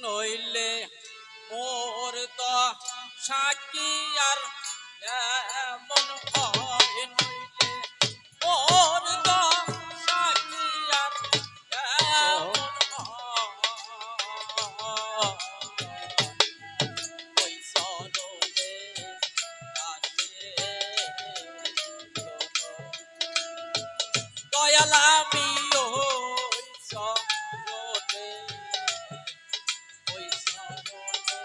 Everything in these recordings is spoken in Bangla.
নইলে মোর তো সাকি আর এমন হয় নইলে মোর তো সাকি আর এমন হয় ওই সরলে দয়াল আমি ওই সরলে ওই সরলে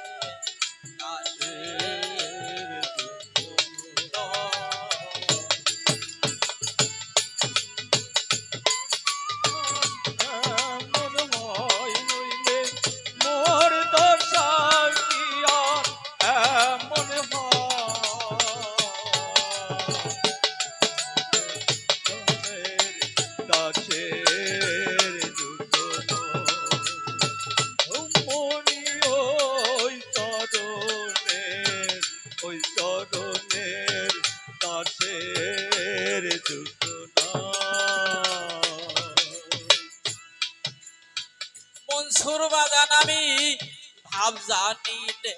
মনসুর বাজান আমি ভাব জানি রে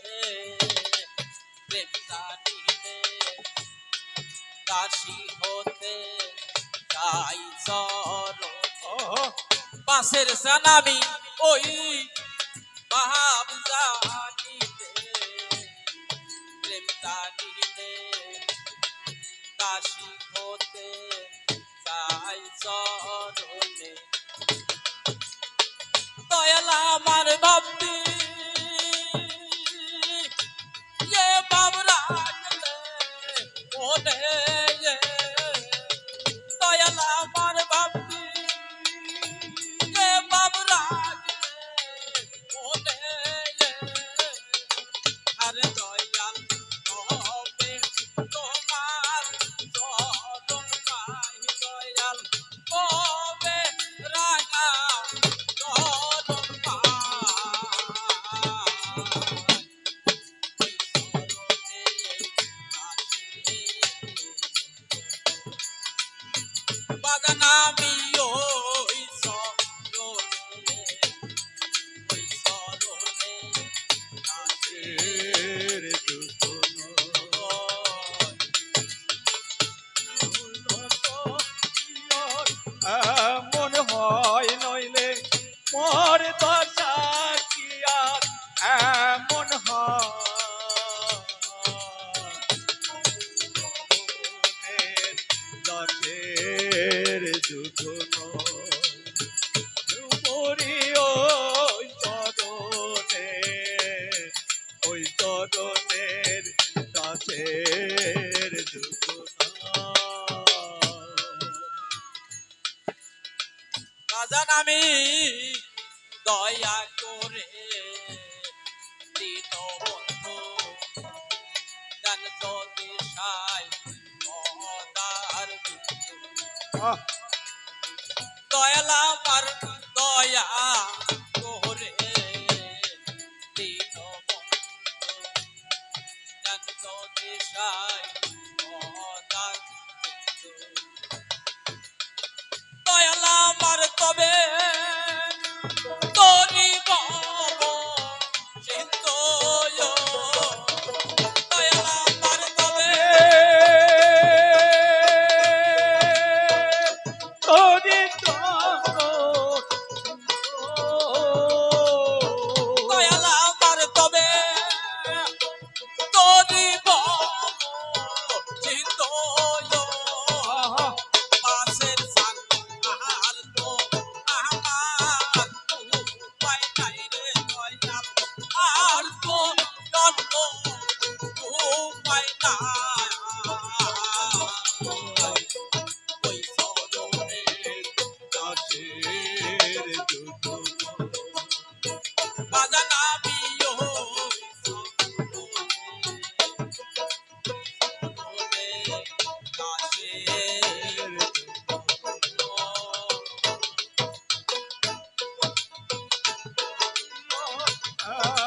প্রেম জানি রে কাশি হতে যাই চরণ পাশের সানামি ওই ভাব জানি রে প্রেম জানি রে কাশি হতে যাই চরণে দয়াল আমার ভাবতি বাব রাখলে মনে দয়াল আমার ভাবতি বাব রাখলে মনে আরে দয়াল হবে তোমার চরণ পাই দয়াল হবে রাগা বাগানামি ওই সরলে ওই সরলে নাচের এমন হয় নইলে মোর দশা কি আর এমন হয় দশের যুদ্ধ মরি ওই চরণের দাসের যুদ্ধ বাজান আমি দয়া করে দিন বন্ধু গান তো দিশাই মদার দয়াল আমার দয়া করে দিন বন্ধু গান তো দিশাই মদার দয়াল আমার তবে তোরি বাব সিন্ধু দয়াল আমার তবে তোরি দয়াল আমার তবে তোরি বাব সিন্ধু পাশের সান আর তো আমার উপায় নাই রে দয়াল আর তো জন্ম উপায় নাই ওই সরলে দাসের যুদ্ধ বাজানা বিও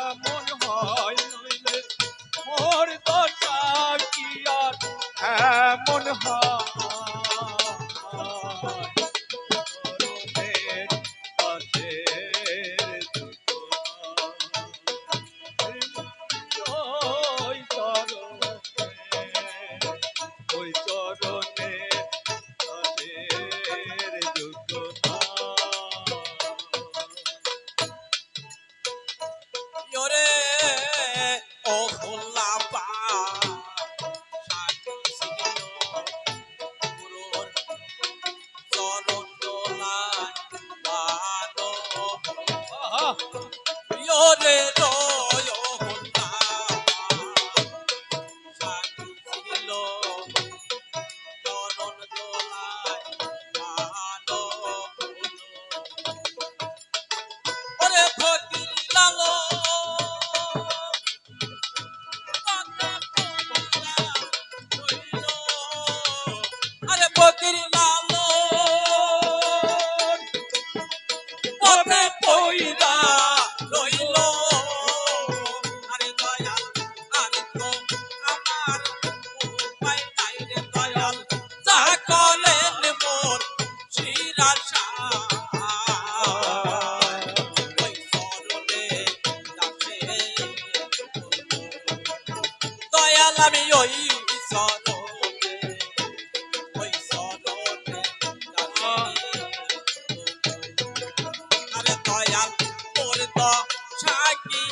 এমন হয় নইলে মোর দশা কি আর এমন হয় চরণের দাসের যুদ্ধ ওরে রয়না সাথী ছিল চরণ দোলায় মানো ওরে ফকির লালো আরে ফকির লালো পথে পইরা রইল আরে দয়াল আরে তো আমার উপায় নাই রে দয়াল যা করেন মোর শিরাশা ওই চরণে দাসে দয়াল আমি ওই চরণে ওই চরণে দাসে আরে দয়াল তোর তো সাকি